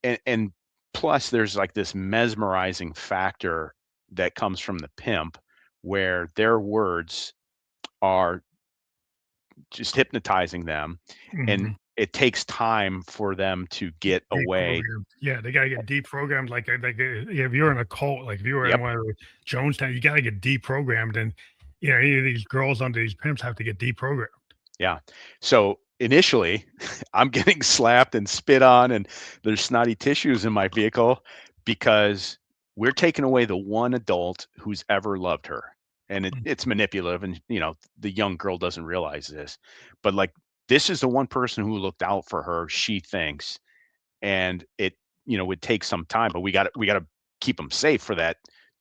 and plus there's like this mesmerizing factor that comes from the pimp where their words are just hypnotizing them. And mhm. it takes time for them to get away. Deprogrammed. Yeah, they gotta get deprogrammed if you're in a cult, like, if you were in Yep. one of the Jonestown, you gotta get deprogrammed, and, any of these girls under these pimps have to get deprogrammed. Yeah. So initially, I'm getting slapped and spit on, and there's snotty tissues in my vehicle because we're taking away the one adult who's ever loved her. And Mm, it's manipulative, and the young girl doesn't realize this. But like this is the one person who looked out for her, she thinks, and it, would take some time, but we gotta keep them safe for that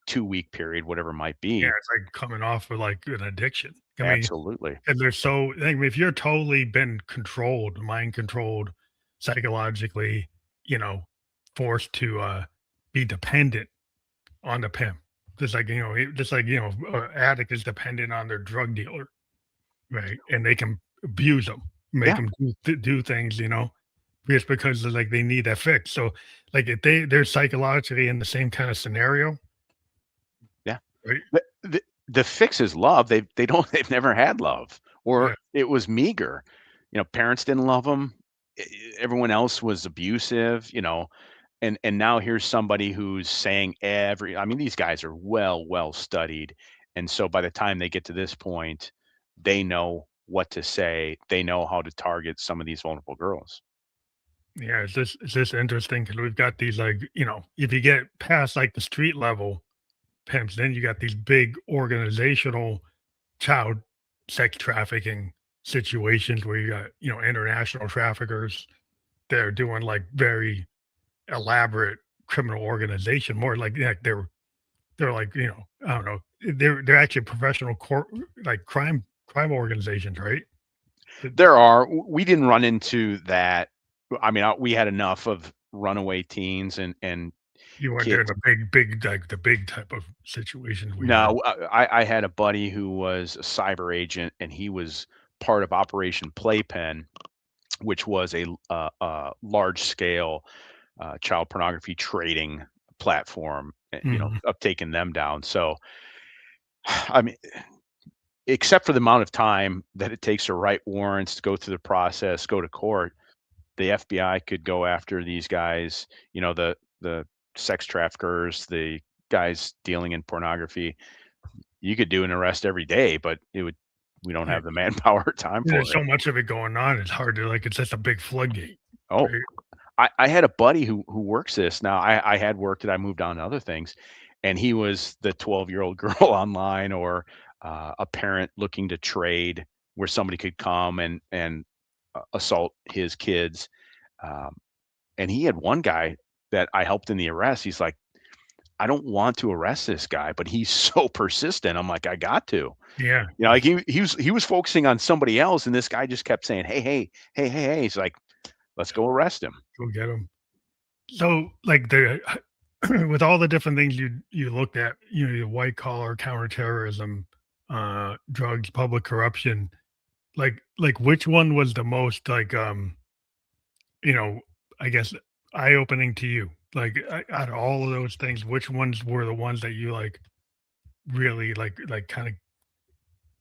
2-week period, whatever it might Yeah, be. it's like coming off of like an addiction. I mean, Absolutely. and they're so like, if you're totally been controlled, mind controlled, psychologically, you know, forced to be dependent on the pimp. Just like, just like, addict is dependent on their drug dealer, right? And they can abuse them, make Yeah, them do things, just because like they need that fix. So like if they're psychologically in the same kind of scenario, yeah. right? The fix is love. They don't they've never had love, Yeah. or it was meager. Parents didn't love them. Everyone else was abusive, and now here's somebody who's saying I mean, these guys are well studied, and so by the time they get to this point, they know what to say. They know how to target some of these vulnerable girls. Yeah, it's just interesting because we've got these like, if you get past like the street level pimps, then you got these big organizational child sex trafficking situations where you got, international traffickers. They're doing like very elaborate criminal organization, more like they're like, I don't know, they're actually professional court like crime organizations, right? Th- We didn't run into that. I mean, we had enough of runaway teens and You weren't doing kids. the big like the big type of situations we had. No, I had a buddy who was a cyber agent, and he was part of Operation Playpen, which was a large scale child pornography trading platform. Mhm. Of taking them down. So, I mean, except for the amount of time that it takes to write warrants, to go through the process, go to court, the FBI could go after these guys. The sex traffickers, the guys dealing in pornography. You could do an arrest every day, but we don't Yeah, have the manpower or time there's for it. so much of it going on, it's hard to like it's just a big floodgate, Oh, right? I had a buddy who works this. Now I had worked it, I moved on to other things, and he was the 12-year-old girl online, or a parent looking to trade where somebody could come and assault his kids. Um, and he had one guy that I helped in the arrest. He's like, I don't want to arrest this guy, but he's so persistent. I'm like, I got to. Yeah, Like he was focusing on somebody else, and this guy just kept saying, "Hey, hey, hey, hey, hey." He's like, "Let's go arrest him." go get them. So, like, the with all the different things you looked at, your white collar counterterrorism, drugs, public corruption, like which one was the most like, you know, I guess eye opening to you? Like, out of all of those things, which ones were the ones that you like really like kind of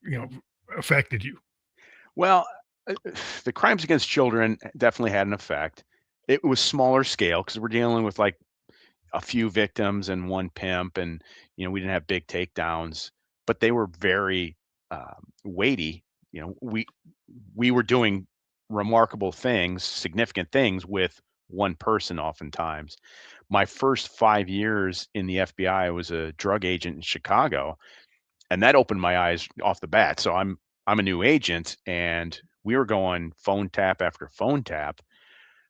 you know affected you? Well, the crimes against children definitely had an effect. It was smaller scale because we're dealing with like a few victims and one pimp, and we didn't have big takedowns, but they were very weighty. We were doing remarkable things, significant things with one person oftentimes. My first 5 years in the FBI, I was a drug agent in Chicago, and that opened my eyes off the bat. So I'm a new agent, and we were going phone tap after phone tap.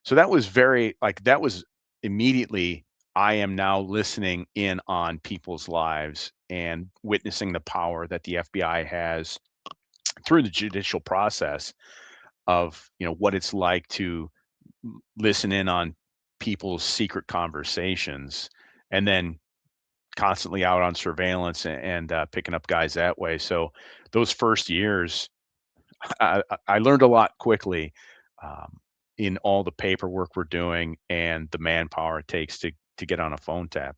So that was that was immediately, I am now listening in on people's lives and witnessing the power that the FBI has through the judicial process of, what it's like to listen in on people's secret conversations, and then constantly out on surveillance and picking up guys that way. So those first years, I learned a lot quickly, um, in all the paperwork we're doing and the manpower it takes to get on a phone tap.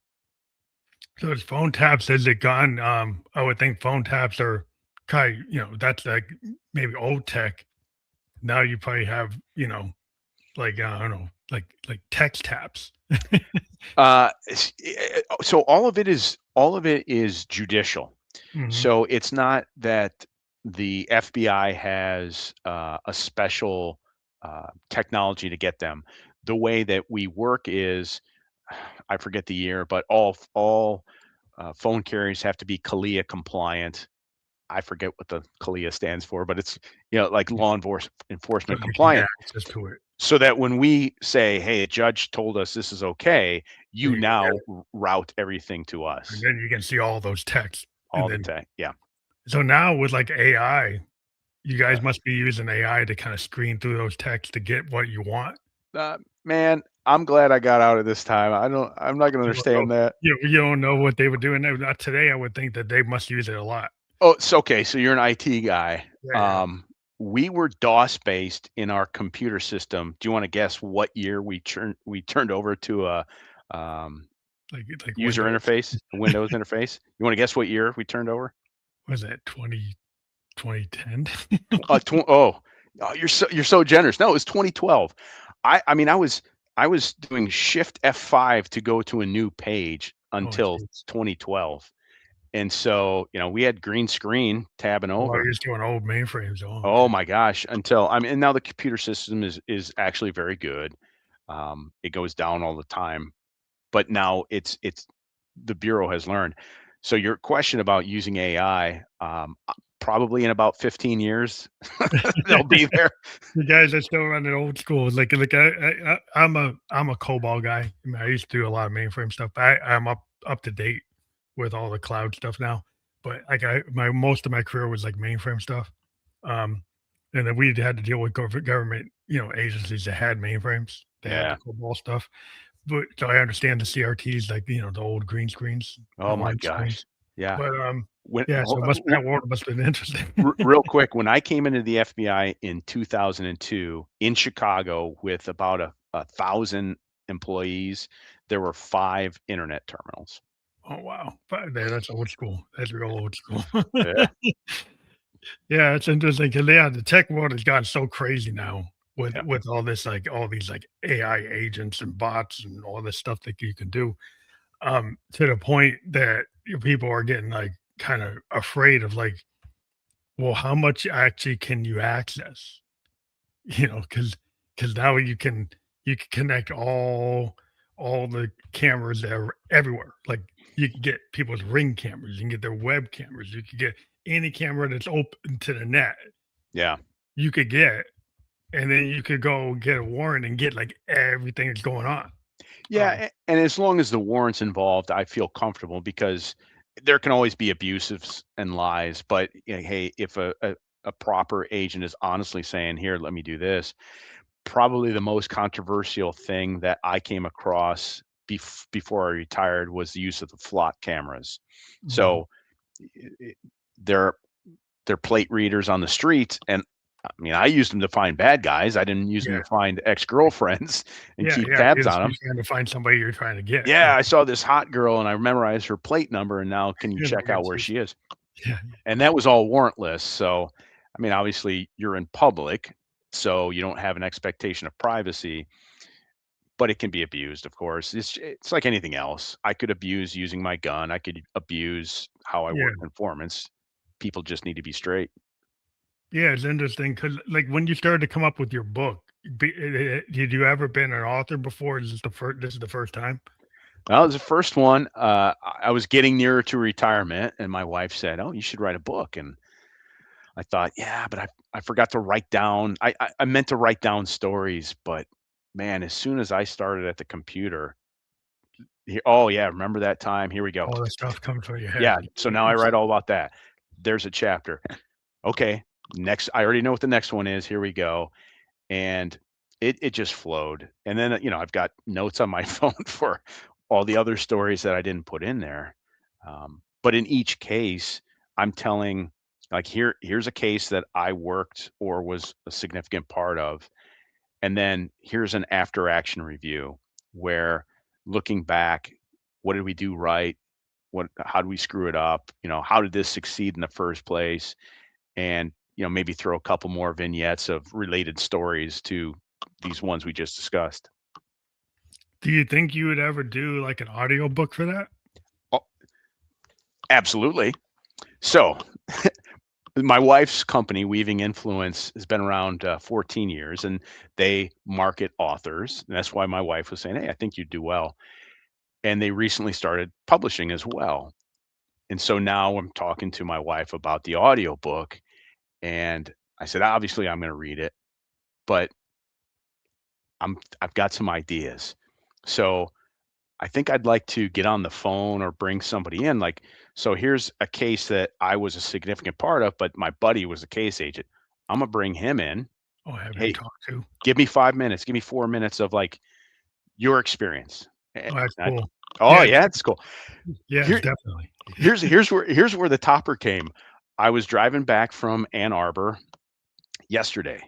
So as phone taps has it gone? I would think phone taps are kind, that's like maybe old tech. Now you probably have, like I don't know, like text taps. So all of it is judicial. Mhm. So it's not that the FBI has a special technology to get them. The way that we work is, I forget the year, but all phone carriers have to be CALIA compliant. I forget what the CALIA stands for, but it's, like Yeah. law So enforcement you can get compliant. access to it. So that when we say, "Hey, a judge told us this is okay," Then you you go get now it, route everything to and us then you can see all those texts, and all the then time. Yeah. so now with, like, AI, you Uh, guys must be using AI to kinda screen through those texts to get what you want? Man, I'm glad I got out of this time. I'm not gonna You don't know understand that. you don't know what they were doing there. Not today, I would think that they must use it a lot. Oh, it's okay, so you're an IT guy. Yeah, yeah. We were DOS based in our computer system. Do you wanna guess what year we turned over to a, um, Like user Windows. interface, a Windows interface? You wanna guess what year we turned over? Was that 2010? Oh, you're so generous. No, it was 2012. I mean, I was doing Shift F5 to go to a new page Oh, until jeez. 2012, and so, we had green screen tabbing Oh, over. you're just doing old mainframes. Oh, Oh okay. my gosh, until I mean, and now the computer system is actually very good. It goes down all the time, but now it's the bureau has learned. So your question about using AI, probably in about 15 years, they'll be there. You guys are still running old school. I'm a COBOL guy. I mean, I used to do a lot of mainframe stuff. I'm up to date with all the cloud stuff now. But like my most of my career was like mainframe stuff. Um, and then we had to deal with government, agencies that had mainframes. They had the Yeah. COBOL stuff. But so I understand the CRTs, like the old green screens, the Oh my orange screens. gosh. Yeah. But When yeah, so that world must have been interesting. real quick, when I came into the FBI in 2002 in Chicago with about a thousand employees, there were 5 internet terminals. Oh wow, that's old school. That's real old school. Yeah. Yeah, it's interesting because yeah, the tech world has gotten so crazy now with Yeah. all this like all these like AI agents and bots and all this stuff that you can do. To the point that people are getting like kind of afraid of like, well, how much actually can you access? Because now you can connect all the cameras that are everywhere. Like you can get people's Ring cameras, you can get their web cameras, you can get any camera that's open to the net. Yeah. You could get, and then you could go get a warrant and get like everything that's going on. Um, Yeah, and as long as the warrant's involved, I feel comfortable because there can always be abusives and lies. But hey, if a proper agent is honestly saying, "Here, let me do this," probably the most controversial thing that I came across before I retired was the use of the flock cameras. mhm. So i- i- they're they're plate readers on the streets, and I mean, I used them to find bad guys. I didn't use them Yeah, to find ex-girlfriends and yeah, keep yeah. tabs on them. You're trying to find somebody you're trying to get. Yeah, I saw this hot girl and I memorized her plate number, and now can you Yeah, check yeah, out where she is? yeah, And that was all warrantless. So, I mean, obviously you're in public, so you don't have an expectation of privacy, but it can be abused, of course. It's like anything else. I could abuse using my gun. I could abuse how I work yeah. informants. People just need to be straight. Yeah, it's interesting because, like, when you started to come up with your book, did you ever been an author before? This is the first time? Well, it was the first one. I was getting nearer to retirement, and my wife said, "Oh, you should write a book." And I thought, yeah, but I forgot to write down. I meant to write down stories, but man, as soon as I started at the computer, oh yeah, remember that time? Here we go. All that stuff comes to your head. Yeah, so now I write all about that. There's a chapter. Okay, next. I already know what the next one is. Here we go, and it just flowed. And then I've got notes on my phone for all the other stories that I didn't put in there. But in each case, I'm telling like here's a case that I worked or was a significant part of, and then here's an after action review where looking back, what did we do right? How did we screw it up? How did this succeed in the first place? And maybe throw a couple more vignettes of related stories to these ones we just discussed. Do you think you would ever do like an audiobook for that? Oh, absolutely. So my wife's company, Weaving Influence, has been around 14 years, and they market authors. And that's why my wife was saying, "Hey, I think you'd do well." And they recently started publishing as well. And so now I'm talking to my wife about the audiobook, and I said, obviously I'm going to read it, but I've got some ideas. So I think I'd like to get on the phone or bring somebody in. Like, so here's a case that I was a significant part of, but my buddy was a case agent. I'm gonna bring him in. Oh, have him Hey, talk too. give me 5 minutes, give me 4 minutes of like your experience. Oh, that's I- cool. oh Yeah, yeah, it's cool. yes, Here, definitely. here's where the topper came. I was driving back from Ann Arbor yesterday,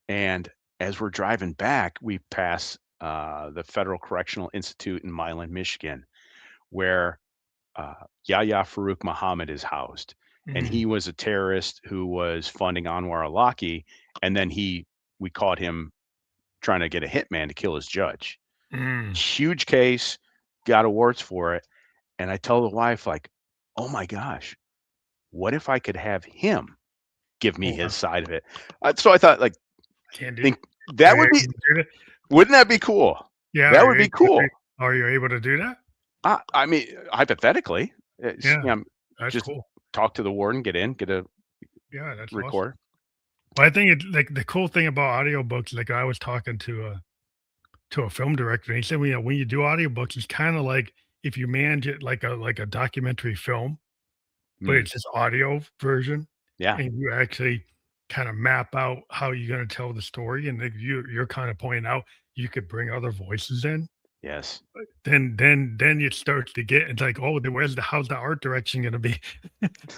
and as we're driving back, we pass the Federal Correctional Institute in Milan, Michigan, where Yahya Farouk Muhammad is housed. And Mm, he was a terrorist who was funding Anwar al-Awlaki, and then we caught him trying to get a hitman to kill his judge. mm. Huge case, got awards for it. And I tell the wife, like, oh my gosh, what if I could have him give me Oh, his wow. side of it? So I thought, like, Can do. think that Are you would be, able to do that? wouldn't that be cool? Yeah, That would be cool. are you able to do that? I mean, hypothetically, it's, Yeah, that's just cool. talk to the warden, get in, get a Yeah, that's awesome. recorder. Well, I think it like the cool thing about audiobooks, like I was talking to a film director, and he said, well, you know, when you do audiobooks, it's kind of like if you manage it like a documentary film, but Mm, it's just audio version, yeah. and you actually kind of map out how you're going to tell the story, and like you're kind of pointing out you could bring other voices in. Yes. Then it starts to get it's like, oh, then where's the how's the art direction gonna be?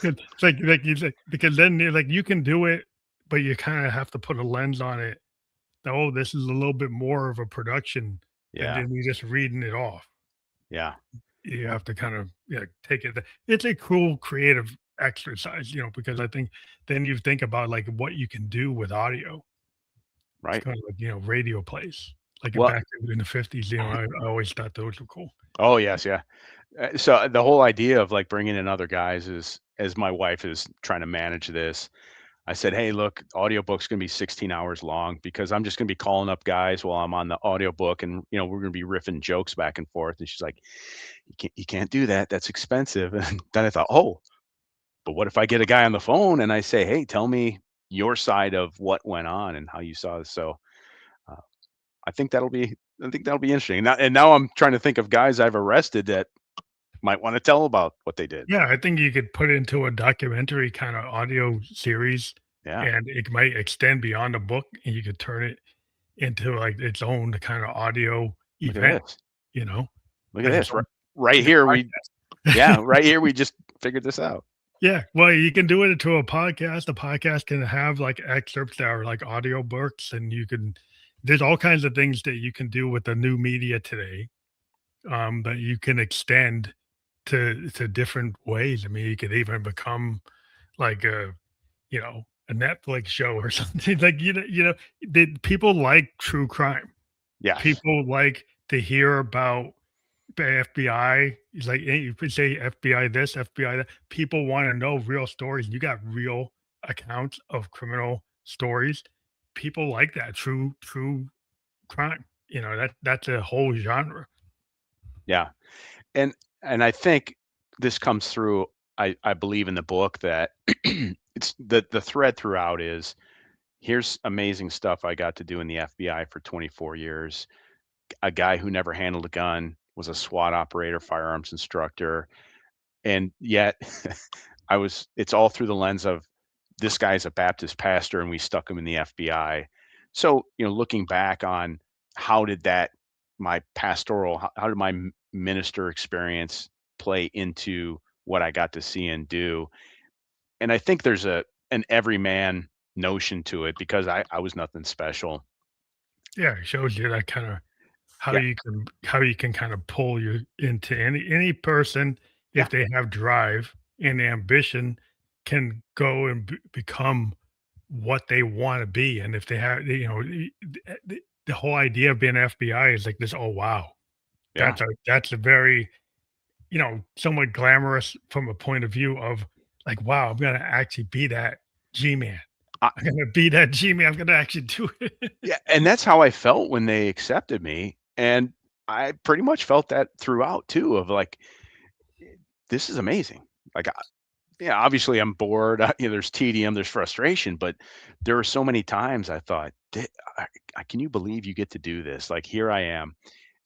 It's like you said, because then you're like you can do it, but you kind of have to put a lens on it. Oh, this is a little bit more of a production than Yeah. than you just reading it off. Yeah. You have to kind of yeah, take it. It's a cool creative exercise, you know, because I think then you think about like what you can do with audio. It's Right. kind of like, you know, radio plays. Like Well, back in the 50s, you know, I always thought those were cool. oh, yes, yeah. So the whole idea of, like, bringing in other guys is as my wife is trying to manage this, I said, "Hey, look, audiobook's gonna be 16 hours long because I'm just gonna be calling up guys while I'm on the audiobook and, we're gonna be riffing jokes back and forth." And she's like, "You can't do that. That's expensive." And then I thought, "Oh, but what if I get a guy on the phone and I say, 'Hey, tell me your side of what went on and how you saw this?'" So, uh, I think that'll be interesting. And now I'm trying to think of guys I've arrested that might wanna tell about what they did. Yeah, I think you could put it into a documentary kinda audio series, Yeah. and it might extend beyond the book, and you could turn it into, like, its own kinda audio Look at event, this. you know, Look at like its this. own Right like a here, podcast. right here, we just figured this out. Yeah, well, you can do it into a podcast. The podcast can have, like, excerpts that are like audiobooks, and you can there's all kinds of things that you can do with the new media today, that you can extend to different ways. I mean, you could even become like a you know, a Netflix show or something like, did people like true crime. Yes. People like to hear about the FBI. It's like, you could say FBI this, FBI that. People wanna know real stories. You got real accounts of criminal stories. People like that true crime. You know, that's a whole genre. Yeah. And I think this comes through, I believe in the book that it's the thread throughout is, here's amazing stuff I got to do in the FBI for 24 years. A guy who never handled a gun, was a SWAT operator, firearms instructor, and yet it's all through the lens of this guy's a Baptist pastor and we stuck him in the FBI. So, looking back on how did that, my pastoral, how did my minister experience play into what I got to see and do? And I think there's an everyman notion to it because I was nothing special. Yeah, it shows you that kinda Yeah. how you can kind of pull you into any person Yeah. if they have drive and ambition can go and become what they want to be. And if they have, the whole idea of being FBI is like this. Oh wow, Yeah. that's a very somewhat glamorous from a point of view of like wow, I'm gonna actually be that G man. I, I'm gonna be that G man. I'm gonna actually do it. yeah. And that's how I felt when they accepted me. And I pretty much felt that throughout too, of like, this is amazing. Like, yeah, obviously I'm bored. There's tedium, there's frustration, but there were so many times I thought, Can you believe you get to do this? Like, here I am,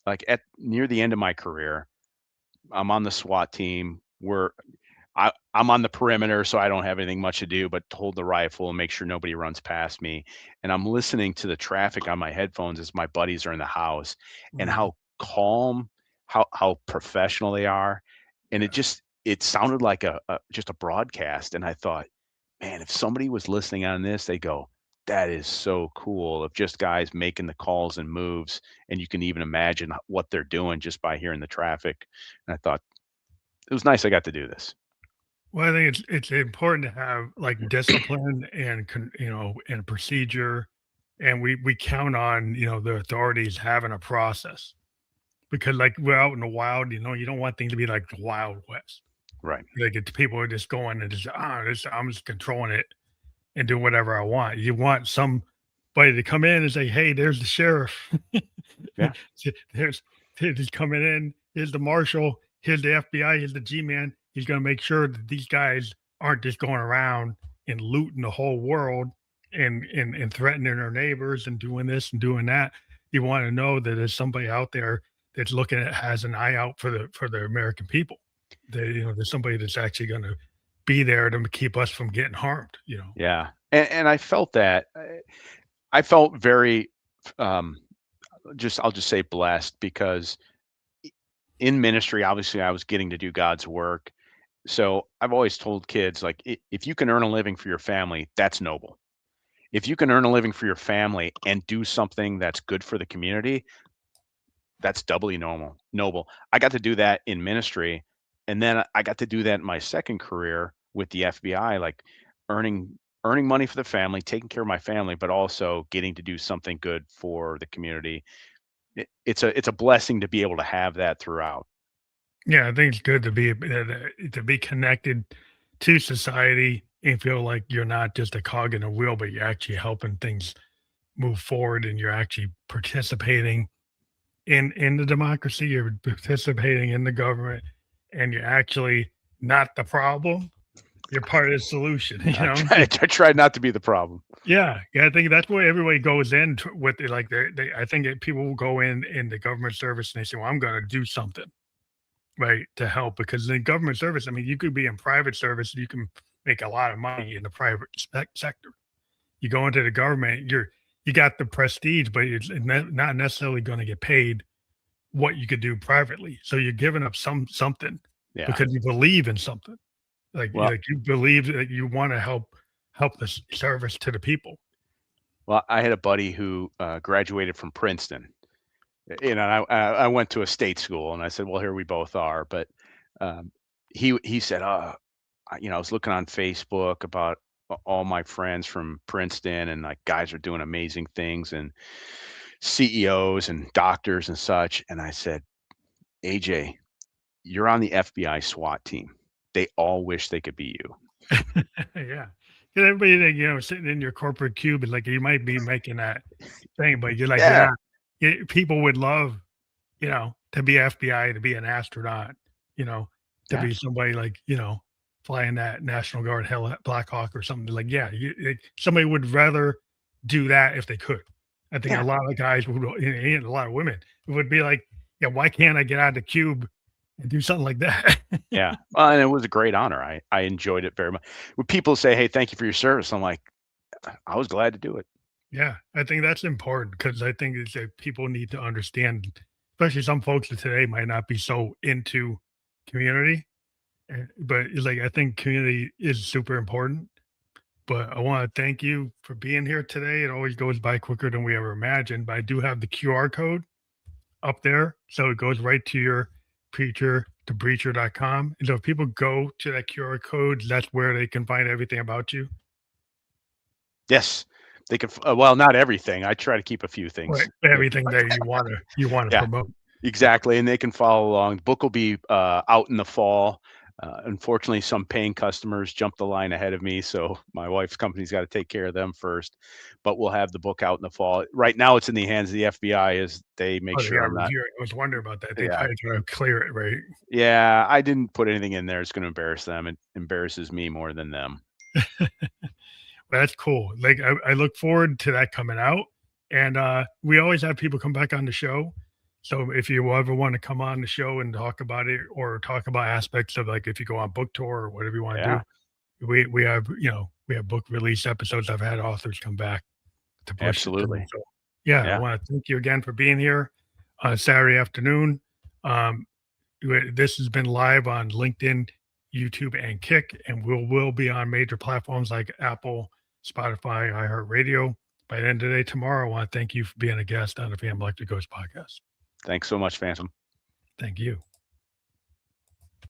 like at near the end of my career, I'm on the SWAT team. I'm on the perimeter, so I don't have anything much to do but to hold the rifle and make sure nobody runs past me. And I'm listening to the traffic on my headphones as my buddies are in the house, and Mhm. how calm, how professional they are. And Yeah. it sounded like just a broadcast. And I thought, man, if somebody was listening on this, they go, that is so cool, of just guys making the calls and moves, and you can even imagine what they're doing just by hearing the traffic. And I thought it was nice I got to do this. Well, I think it's important to have like discipline and and procedure, and we count on the authorities having a process because like we're out in the wild, you don't want things to be like the Wild West. Right. Like it's people are just going and just I'm just controlling it and doing whatever I want. You want somebody to come in and say, "Hey, there's the sheriff. Yeah. there's he's coming in. Here's the marshal. Here's the FBI. Here's the G-man. He's going to make sure that these guys aren't just going around and looting the whole world and threatening their neighbors and doing this and doing that. You want to know that there's somebody out there that's looking at has an eye out for the American people. That there's somebody that's actually going to be there to keep us from getting harmed. Yeah. And I felt that. I felt very, um, I'll just say blessed, because in ministry, obviously, I was getting to do God's work. So I've always told kids, like, if you can earn a living for your family, that's noble. If you can earn a living for your family and do something that's good for the community, that's doubly noble. I got to do that in ministry, and then I got to do that in my second career with the FBI, like earning money for the family, taking care of my family, but also getting to do something good for the community. It's a blessing to be able to have that throughout. Yeah, I think it's good to be connected to society and feel like you're not just a cog in a wheel, but you're actually helping things move forward and you're actually participating in the democracy, you're participating in the government, and you're actually not the problem. You're part of the solution, I tried not to be the problem. Yeah, yeah, I think that's where everybody goes in with it. Like I think that people will go in the government service and they say, "Well, I'm going to do something." Right, to help because in government service, I mean, you could be in private service, you can make a lot of money in the private sector. You go into the government, you got the prestige, but it's not necessarily going to get paid what you could do privately. So you're giving up something Yeah. because you believe in something. Well, You believe that you want to help the service to the people. I had a buddy who graduated from Princeton. And I went to a state school, and I said, "Well, here we both are." But um, he said, I was looking on Facebook about all my friends from Princeton, and like guys are doing amazing things, and CEOs and doctors and such." And I said, "AJ, you're on the FBI SWAT team. They all wish they could be you." Yeah. 'Cause everybody that, sitting in your corporate cube is like, you might be making that thing, but you're Yeah, not. People would love, to be FBI, to be an astronaut, you know, to yeah, be somebody like, flying that National Guard Black Hawk or something. Like, yeah, somebody would rather do that if they could. I think a yeah, lot of guys would, and a lot of women would be like, yeah, why can't I get out of the cube and do something like that? yeah. Well, and it was a great honor. I enjoyed it very much. When people say, "Hey, thank you for your service," I'm like, I was glad to do it. Yeah, I think that's important because I think it's that people need to understand, especially some folks that today might not be so into community, but it's like I think community is super important. But I want to thank you for being here today. It always goes by quicker than we ever imagined, but I do have the QR code up there, so it goes right to your preacher to breacher.com. And so if people go to that QR code, that's where they can find everything about you. Yes, they could. Well, not everything. I try to keep a few Right. things. Everything that you want to Yeah, promote. exactly, and they can follow along. The book will be out in the fall. Unfortunately, some paying customers jumped the line ahead of me, so my wife's company's got to take care of them first. But we'll have the book out in the fall. Right now, it's in the hands of the FBI as they make Oh, sure yeah, I'm not. I was wondering about that. They Yeah, probably try to clear it, right? yeah. I didn't put anything in there. It's going to embarrass them. It embarrasses me more than them. That's cool. Like, I look forward to that coming out, and, we always have people come back on the show. So if you ever wanna come on the show and talk about it or talk about aspects of, like, if you go on book tour or whatever you wanna Yeah, do, we have, we have book release episodes. I've had authors come back to push it through. absolutely. So, yeah, I Yeah. wanna thank you again for being here on a Saturday afternoon. Um, this has been live on LinkedIn, YouTube, and Kick, and will be on major platforms like Apple, Spotify, iHeartRadio. By the end of the day tomorrow, I want to thank you for being a guest on the Family Electric Ghost podcast. Thanks so much, Phantom. Thank you.